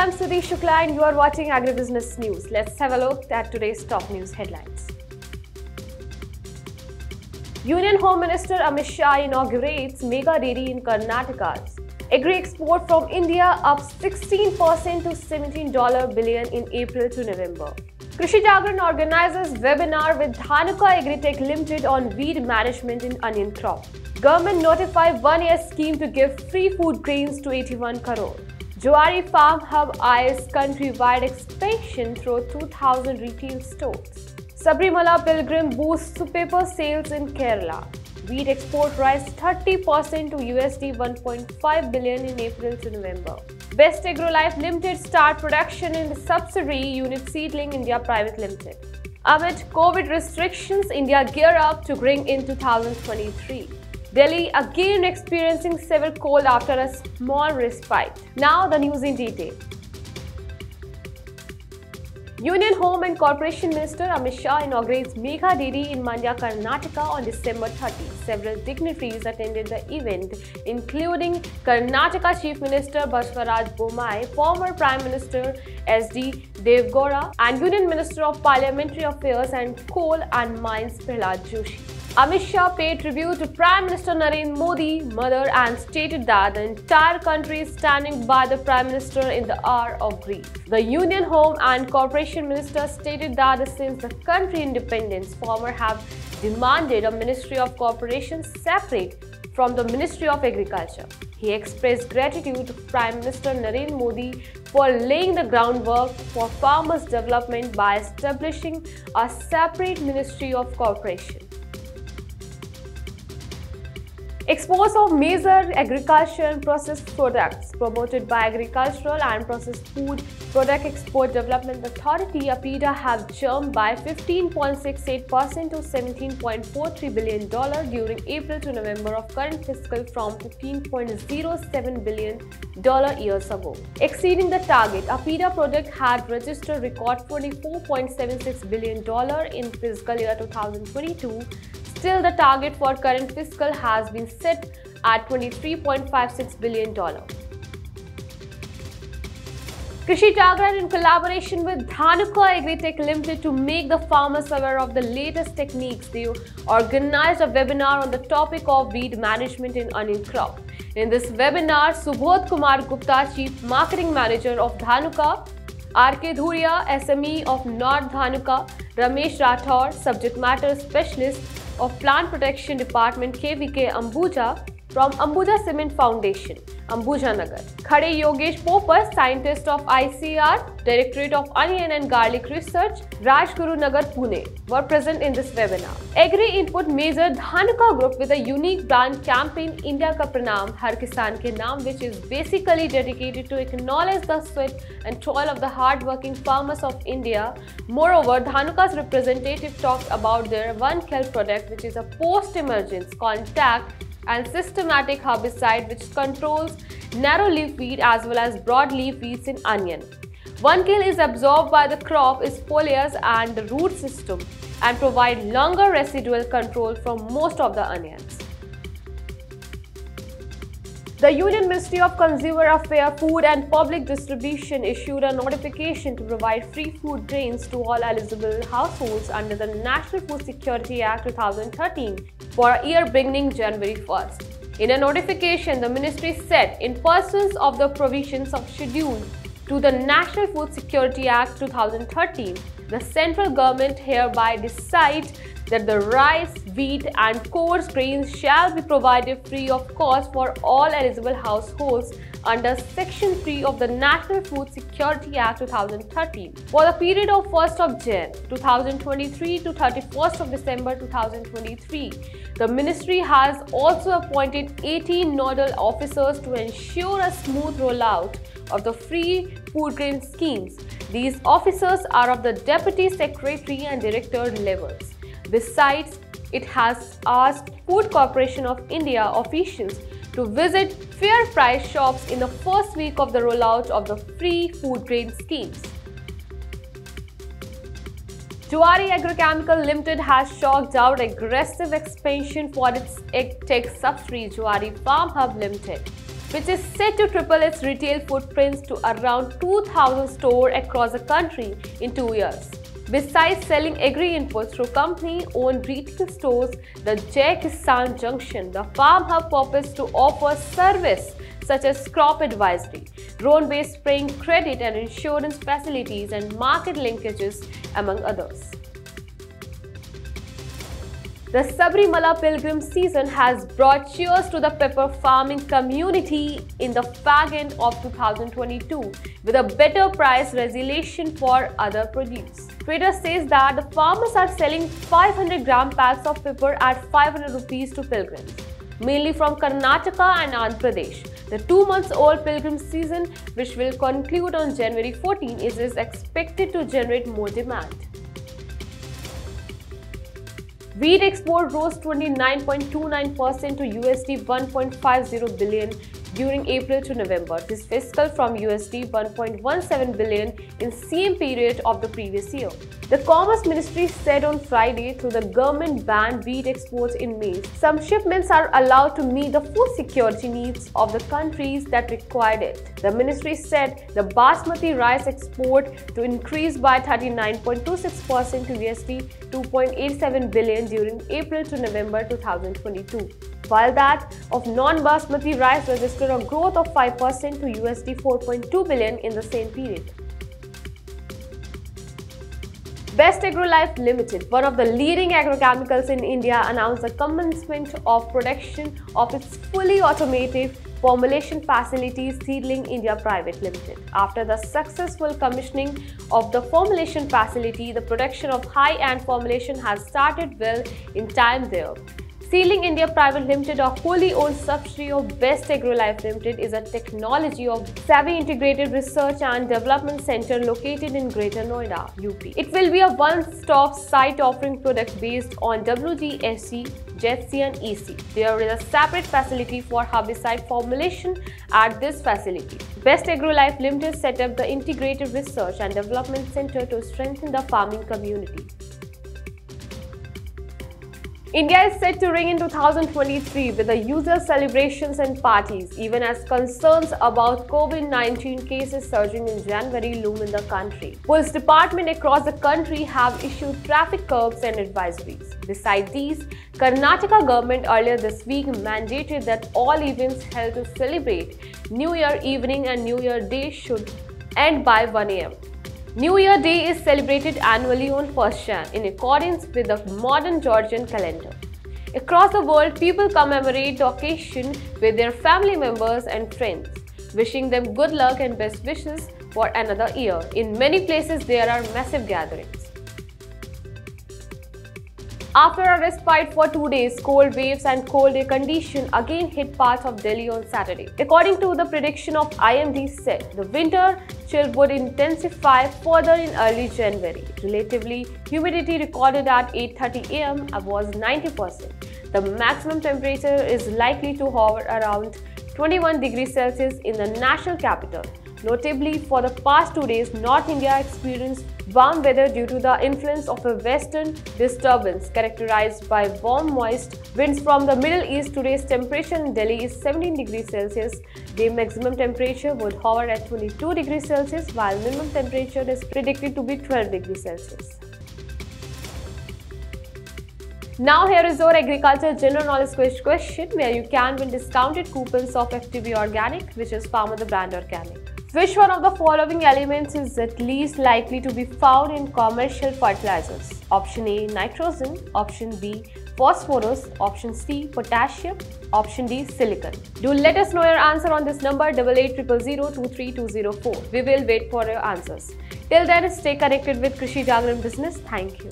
I'm Sudhi Shukla and you are watching Agribusiness News. Let's have a look at today's top news headlines. Union Home Minister Amit Shah inaugurates mega dairy in Karnataka. Agri export from India up 16% to $17 billion in April to November. Krishi Jagran organizes webinar with Dhanuka Agritech Ltd on weed management in onion crop. Government notifies one-year scheme to give free food grains to 81 crore. Zuari Farmhub eyes countrywide expansion through 2,000 retail stores. Sabarimala pilgrim boosts paper sales in Kerala. Wheat export rise 30% to USD 1.5 billion in April to November. Best Agrolife Ltd start production in the subsidiary unit Seedling India Pvt. Amid COVID restrictions, India gear up to bring in 2023. Delhi again experiencing severe cold after a small respite. Now the news in detail. Union Home and Corporation Minister Amit Shah inaugurates mega dairy in Mandya, Karnataka on December 30. Several dignitaries attended the event, including Karnataka Chief Minister Baswaraj Bommai, former Prime Minister S.D. Devgowda, and Union Minister of Parliamentary Affairs and Coal and Mines Prahlad Joshi. Amit Shah paid tribute to Prime Minister Narendra Modi, mother, and stated that the entire country is standing by the Prime Minister in the hour of grief. The Union Home and Corporation Minister stated that since the country independence, farmers have demanded a Ministry of Corporations separate from the Ministry of Agriculture. He expressed gratitude to Prime Minister Narendra Modi for laying the groundwork for farmers' development by establishing a separate Ministry of Corporation. Exports of major agriculture and processed products promoted by Agricultural and Processed Food Product Export Development Authority (Apr-Nov) have jumped by 15.68% to $17.43 billion during April to November of current fiscal from $15.07 billion years ago. Exceeding the target, Apr-Nov product had registered record $44.76 billion in fiscal year 2022. Still, the target for current fiscal has been set at $23.56 billion. Krishi Jagran, in collaboration with Dhanuka Agritech Ltd to make the farmers aware of the latest techniques, they organized a webinar on the topic of weed management in onion crop. In this webinar, Subodh Kumar Gupta, Chief Marketing Manager of Dhanuka, R.K. Dhuria, SME of North Dhanuka, Ramesh Rathore, Subject Matter Specialist of Plant Protection Department KVK Ambuja from Ambuja Cement Foundation, Ambuja Nagar. Khade Yogesh Popar, Scientist of ICR, Directorate of Onion and Garlic Research, Rajguru Nagar, Pune, were present in this webinar. Agri Input Major Dhanuka Group with a unique brand campaign India Ka Pranam Har Kisan Ke Naam, which is basically dedicated to acknowledge the sweat and toil of the hard-working farmers of India. Moreover, Dhanuka's representative talked about their One Kelp product, which is a post-emergence contact and systematic herbicide which controls narrow leaf weed as well as broad leaf weeds in onion. One kill is absorbed by the crop, its foliage and the root system and provide longer residual control from most of the onions. The Union Ministry of Consumer Affairs, Food and Public Distribution issued a notification to provide free food grains to all eligible households under the National Food Security Act 2013 for a year beginning January 1st. In a notification, the ministry said, in pursuance of the provisions of Schedule to the National Food Security Act 2013, the central government hereby decides that the rice, wheat and coarse grains shall be provided free of cost for all eligible households under Section 3 of the National Food Security Act 2013 for the period of 1st of Jan 2023 to 31st of December 2023. The ministry has also appointed 18 nodal officers to ensure a smooth rollout of the free food grain schemes. These officers are of the Deputy Secretary and Director levels. Besides, it has asked Food Corporation of India officials to visit fair price shops in the first week of the rollout of the free food grain schemes. Zuari Agrochemical Ltd has chalked out aggressive expansion for its tech subsidiary Zuari Farmhub Ltd. which is set to triple its retail footprints to around 2,000 stores across the country in 2 years. Besides selling agri inputs through company-owned retail stores, the Jai Kisan Junction, the Farmhub purpose to offer service such as crop advisory, drone-based spraying credit and insurance facilities and market linkages, among others. The Sabarimala pilgrim season has brought cheers to the pepper farming community in the fag end of 2022 with a better price resolution for other produce. Twitter says that the farmers are selling 500 gram packs of pepper at 500 rupees to pilgrims, mainly from Karnataka and Andhra Pradesh. The 2-month-old pilgrim season, which will conclude on January 14, is expected to generate more demand. Wheat export rose 29.29% to USD 1.50 billion during April to November this fiscal from USD 1.17 billion in same period of the previous year. The Commerce Ministry said on Friday through the government banned wheat exports in May. Some shipments are allowed to meet the food security needs of the countries that required it. The ministry said the basmati rice export to increase by 39.26% to USD 2.87 billion during April to November 2022. While that of non-basmati rice registered a growth of 5% to USD 4.2 billion in the same period. Best Agrolife Ltd, one of the leading agrochemicals in India, announced the commencement of production of its fully automated formulation facility Seedling India Pvt. After the successful commissioning of the formulation facility, the production of high-end formulation has started well in time there. Seedling India Pvt. Ltd, a wholly owned subsidiary of Best Agrolife Ltd, is a technology of savvy integrated research and development center located in Greater Noida, UP. It will be a one-stop site offering products based on WD-SC, JSC and EC. There is a separate facility for herbicide formulation at this facility. Best Agrolife Ltd set up the integrated research and development center to strengthen the farming community. India is set to ring in 2023 with the usual celebrations and parties, even as concerns about COVID-19 cases surging in January loom in the country. Police departments across the country have issued traffic curbs and advisories. Besides these, Karnataka government earlier this week mandated that all events held to celebrate New Year evening and New Year Day should end by 1 a.m. New Year Day is celebrated annually on 1st Jan in accordance with the modern Georgian calendar. Across the world, people commemorate the occasion with their family members and friends, wishing them good luck and best wishes for another year. In many places, there are massive gatherings. After a respite for 2 days, cold waves and cold air conditions again hit parts of Delhi on Saturday. According to the prediction of IMD set, the winter chill would intensify further in early January. Relatively, humidity recorded at 8:30 am was 90%. The maximum temperature is likely to hover around 21 degrees Celsius in the national capital. Notably, for the past 2 days, North India experienced warm weather due to the influence of a western disturbance characterized by warm, moist winds from the Middle East. Today's temperature in Delhi is 17 degrees Celsius. The maximum temperature would hover at 22 degrees Celsius, while minimum temperature is predicted to be 12 degrees Celsius. Now here is your agriculture general knowledge quiz question where you can win discounted coupons of FTB Organic, which is Farmer the Brand Organic. Which one of the following elements is at least likely to be found in commercial fertilizers? Option A, nitrogen. Option B, phosphorus. Option C, potassium. Option D, silicon. Do let us know your answer on this number 8800023204. We will wait for your answers. Till then, stay connected with Krishi Jagran Business. Thank you.